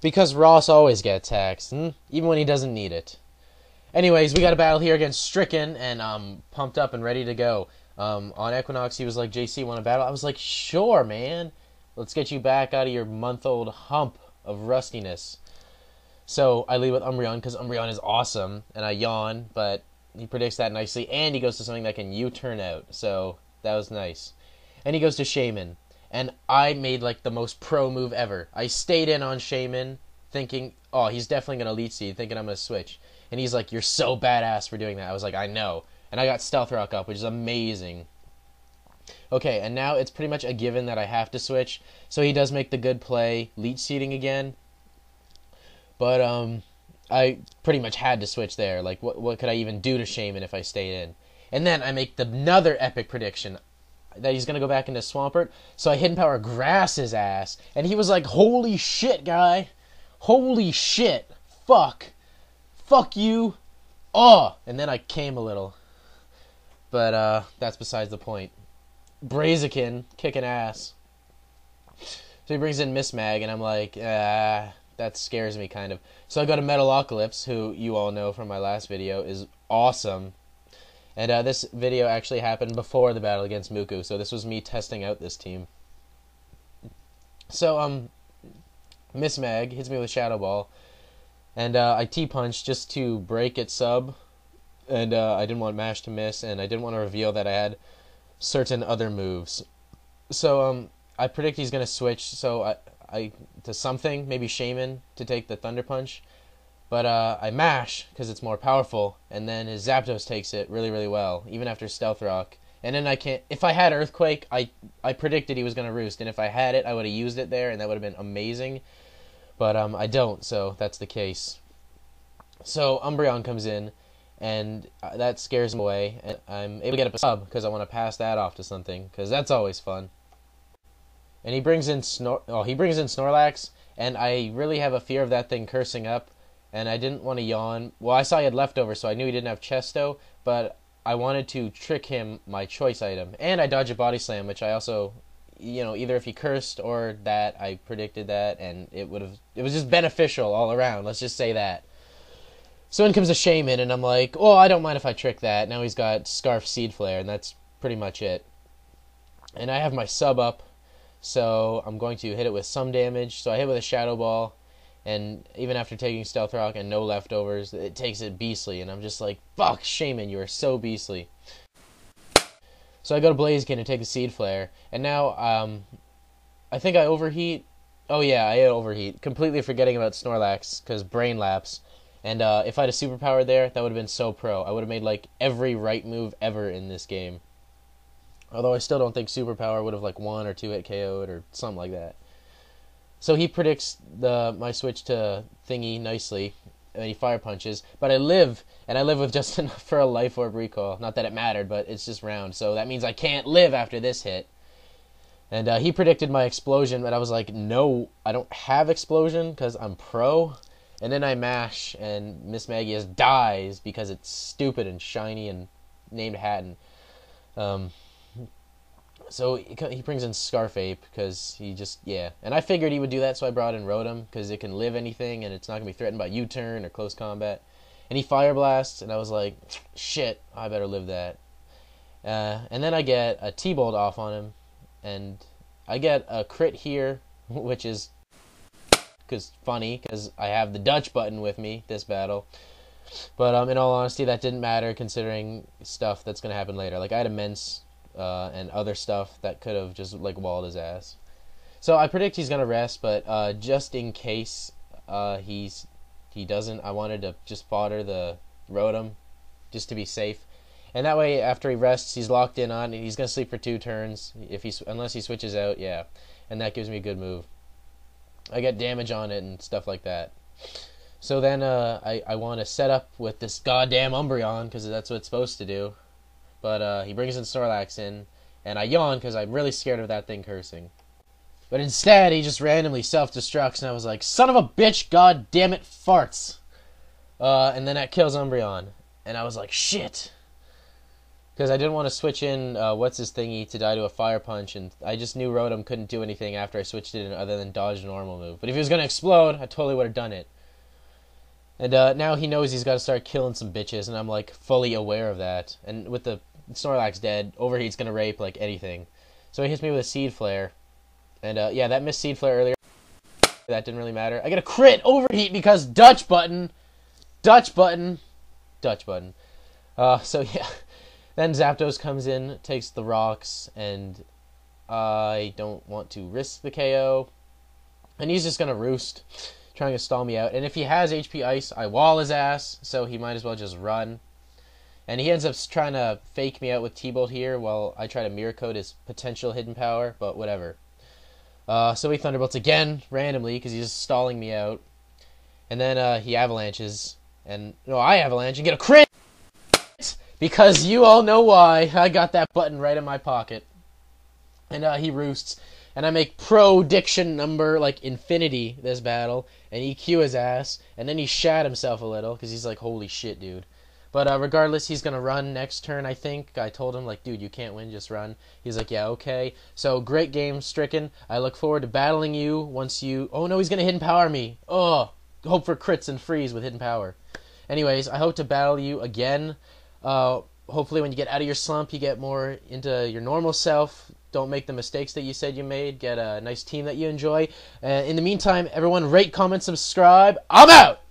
Because Ross always gets hacks, even when he doesn't need it. Anyways, we got a battle here against StrickeN, and I'm pumped up and ready to go. On Equinox, he was like, JC, want to battle? I was like, sure, man. Let's get you back out of your month-old hump of rustiness. So I lead with Umbreon, because Umbreon is awesome, and I yawn, but he predicts that nicely, and he goes to something that can U-turn out, so that was nice. And he goes to Shaman, and I made, like, the most pro move ever. I stayed in on Shaman, thinking, oh, he's definitely going to Leech Seed, thinking I'm going to switch. And he's like, you're so badass for doing that. I was like, I know. And I got Stealth Rock up, which is amazing. Okay, and now it's pretty much a given that I have to switch. So he does make the good play, Leech Seeding again. But I pretty much had to switch there. Like, what could I even do to Shaman if I stayed in? And then I make another epic prediction that he's going to go back into Swampert. So I Hidden Power Grass his ass. And he was like, holy shit, guy. Holy shit. Fuck. Fuck you. Oh. And then I came a little. But that's besides the point. Blaziken kicking ass. So he brings in Miss Mag, and I'm like, that scares me kind of. So I go to Metalocalypse, who you all know from my last video is awesome. And this video actually happened before the battle against Muku, so this was me testing out this team. So Miss Mag hits me with a Shadow Ball, and I T-Punch just to break its sub. And I didn't want Mash to miss, and I didn't want to reveal that I had certain other moves. So I predict he's going to switch so I to something, maybe Shaman, to take the Thunder Punch. But I Mash, because it's more powerful, and then his Zapdos takes it really, really well, even after Stealth Rock. And then I can't... If I had Earthquake, I predicted he was going to Roost, and if I had it, I would have used it there, and that would have been amazing. But I don't, so that's the case. So Umbreon comes in, and that scares him away, and I'm able to get up a sub because I want to pass that off to something, because that's always fun. And he brings in Snorlax, and I really have a fear of that thing cursing up, and I didn't want to yawn. Well, I saw he had leftovers, so I knew he didn't have Chesto, but I wanted to trick him my choice item, and I dodged a Body Slam, which I also, you know, either if he cursed or that, I predicted that, and it was just beneficial all around. Let's just say that. So in comes a Shaman, and I'm like, oh, I don't mind if I trick that. Now he's got Scarf Seed Flare, and that's pretty much it. And I have my sub up, so I'm going to hit it with some damage. So I hit with a Shadow Ball, and even after taking Stealth Rock and no leftovers, it takes it beastly. And I'm just like, fuck, Shaman, you are so beastly. So I go to Blaziken and take the Seed Flare, and now I think I overheat. Oh yeah, I overheat. Completely forgetting about Snorlax, because Brain Lapse. And if I had a superpower there, that would have been so pro. I would have made, like, every right move ever in this game. Although I still don't think superpower would have, like, 1 or 2 hit KO'd or something like that. So he predicts my switch to Thingy nicely, and he Fire Punches. But I live, and I live with just enough for a Life Orb recall. Not that it mattered, but it's just round. So that means I can't live after this hit. And he predicted my Explosion, but I was like, no, I don't have Explosion because I'm pro. And then I Mash, and Miss Maggie dies because it's stupid and shiny and named Hatton. So he brings in Scarfape because he just, yeah. And I figured he would do that, so I brought in Rotom because it can live anything and it's not going to be threatened by U-turn or close combat. And he Fire Blasts, and I was like, shit, I better live that. And then I get a T-Bolt off on him, and I get a crit here, which is... funny, because I have the Dutch button with me this battle. But in all honesty, that didn't matter considering stuff that's going to happen later. Like, I had Immense and other stuff that could have just, like, walled his ass. So I predict he's going to rest, but just in case he doesn't, I wanted to just fodder the Rotom just to be safe. And that way, after he rests, he's locked in on, and he's going to sleep for 2 turns, unless he switches out, yeah. And that gives me a good move. I get damage on it and stuff like that. So then I want to set up with this goddamn Umbreon, because that's what it's supposed to do. But he brings in Snorlax in, and I yawn because I'm really scared of that thing cursing. But instead, he just randomly self-destructs, and I was like, son of a bitch, god damn it, farts. And then that kills Umbreon. And I was like, shit. because I didn't want to switch in what's his thingy to die to a fire punch, and I just knew Rotom couldn't do anything after I switched it in other than dodge the normal move. But if he was going to explode, I totally would have done it. And now he knows he's got to start killing some bitches, and I'm like fully aware of that. And with the Snorlax dead, Overheat's going to rape like anything. So he hits me with a Seed Flare. And yeah, that missed Seed Flare earlier. That didn't really matter. I get a crit Overheat because Dutch button. Dutch button. Dutch button. So yeah. Then Zapdos comes in, takes the rocks, and I don't want to risk the KO. And he's just going to roost, trying to stall me out. And if he has HP Ice, I wall his ass, so he might as well just run. And he ends up trying to fake me out with T-Bolt here while I try to Mirror Coat his potential hidden power, but whatever. So he Thunderbolts again, randomly, because he's just stalling me out. And then he Avalanches, and no, I Avalanche and get a crit! Because you all know why. I got that button right in my pocket. And he roosts. And I make prediction number, like, infinity this battle. And EQ his ass. And then he shat himself a little. Because he's like, holy shit, dude. But regardless, he's going to run next turn, I think. I told him, like, dude, you can't win, just run. He's like, yeah, okay. So, great game, StrickeN. I look forward to battling you once you... Oh, no, he's going to hidden power me. Oh, hope for crits and freeze with hidden power. Anyways, I hope to battle you again. Hopefully when you get out of your slump, you get more into your normal self. Don't make the mistakes that you said you made. Get a nice team that you enjoy. In the meantime, everyone rate, comment, subscribe. I'm out!